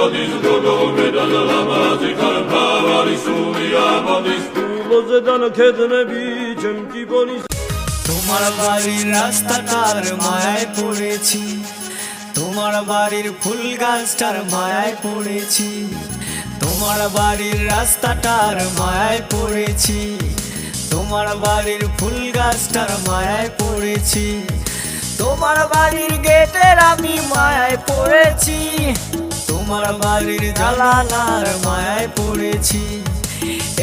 Yadis gogo medal lamazi kalpavali suya badis Tulozedan kedne bicem ki bonis তোমার বাড়ির রাস্তাটার মায়ায় পড়েছি, তোমার বাড়ির ফুল গাছটার মায়ায় পড়েছি, তোমার বাড়ির রাস্তাটার মায়ায় পড়েছি, তোমার বাড়ির ফুল গাছটার মায়ায় পড়েছি, তোমার বাড়ির গেটের আমি মায়ায় পড়েছি, তোমার বাড়ির জানালার মায়ায় পড়েছি,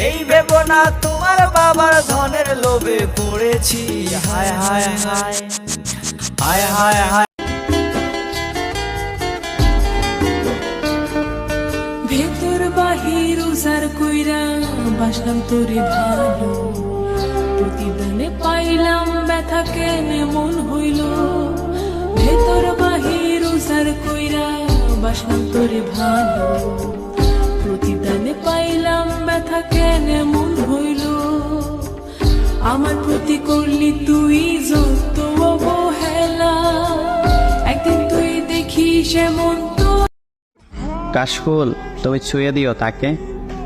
এই ভেবো না তোমার বাবার ধনের লোভে পড়েছি। হায় হায় হায় হায় হায় হায়। ভেতর বাহির উজার কইরা বাসলাম তোরে ভালো, প্রতিদানে পাইলাম ব্যথা কেনে মন হইল। ভেতর বাহির উজার কইরা বাসলাম তোরে ভালো, প্রতিদানে পাইলাম ব্যথা কেনে মন হইল। আমার প্রতি করলি তুই যত অবহেলা, একদিন তুই দেখিস এমন তো। কাশফুল, তুমি ছুঁয়ে দিও তাকে,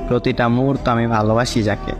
প্রতিটা মুহূর্ত আমি ভালোবাসি যাকে।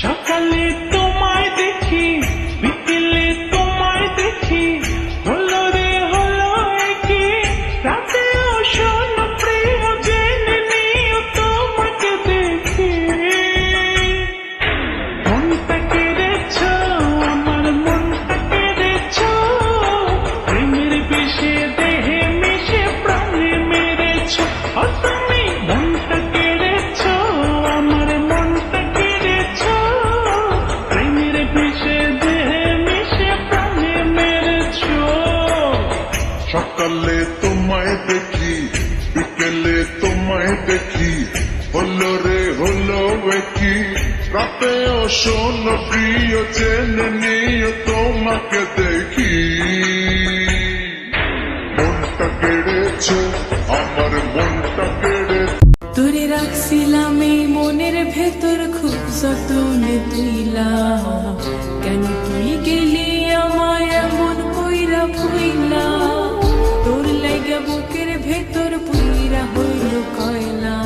সকালে তোমায় দেখি, বিকেলে তোমায় দেখি, হলো রে হলো কি রাতে শোন প্রিয় জেনে নিও তোমাকে দেখি। মনটা কেড়েছ আমার মনটা কেড়েছ, প্রেমের বিষে দেহে মিশে প্রাণে মেরেছ। তুমি মনটা কেড়েছ আমার মনটা কেড়েছ, প্রেমের বিষে দেহে মিশে প্রাণে মেরেছ। সকালে তোমায় দেখি, বিকেলে তোমায় দেখি, হলো রে হলো কি রাতেও শোন প্রিয় জেনে নিও তোমাকে দেখি। মনটা কেড়েছ আমার মনটা কেড়েছ। তোরে রাখছিলাম এই মনের ভেতর খুব যতনে তুইলা, কেন তুই গেলি আমায় এমন কইরা ভুইলা। তোর লাগা বুকের ভেতর পুইরা হইল কয়লা,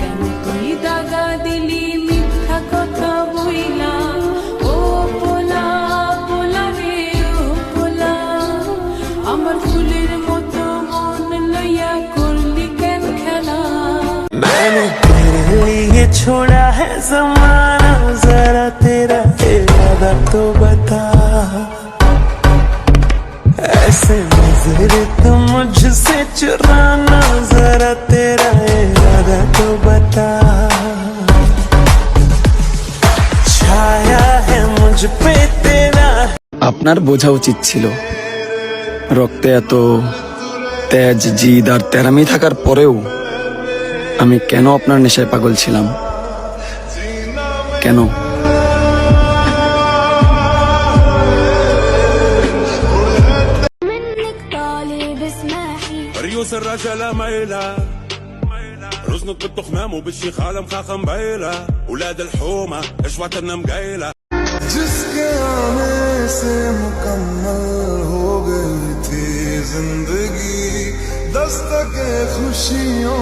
কেন তুই দাগা দিলি মিথ্যা কথা বইলা। ও পোলা পোলা রে ও পোলা, আমার ফুলের মতো মন লইয়া করলি কেন খেলা। मैंने तेरे लिए छोड़ा है ज़माना, जरा तेरा इरादा तो बता। ऐसे नजर तो मुझसे चुराना, जरा तेरा इरादा तो बता। छाया है मुझ पे तेरा। আপনার বোঝা উচিত ছিল, রক্তে এত তেজ, জিদ আর তেরামি থাকার পরেও আমি কেন আপনার নেশায় পাগল ছিলাম, কেন? ريوس الرجالة ميلة رزنك بالتخمام وبالشيخ عالم خاخم بيلة ولاد الحومة اشواتنا مقايلة जिसके आने से मुकम्मल हो गई थी जिंदगी, दस्तके खुशियों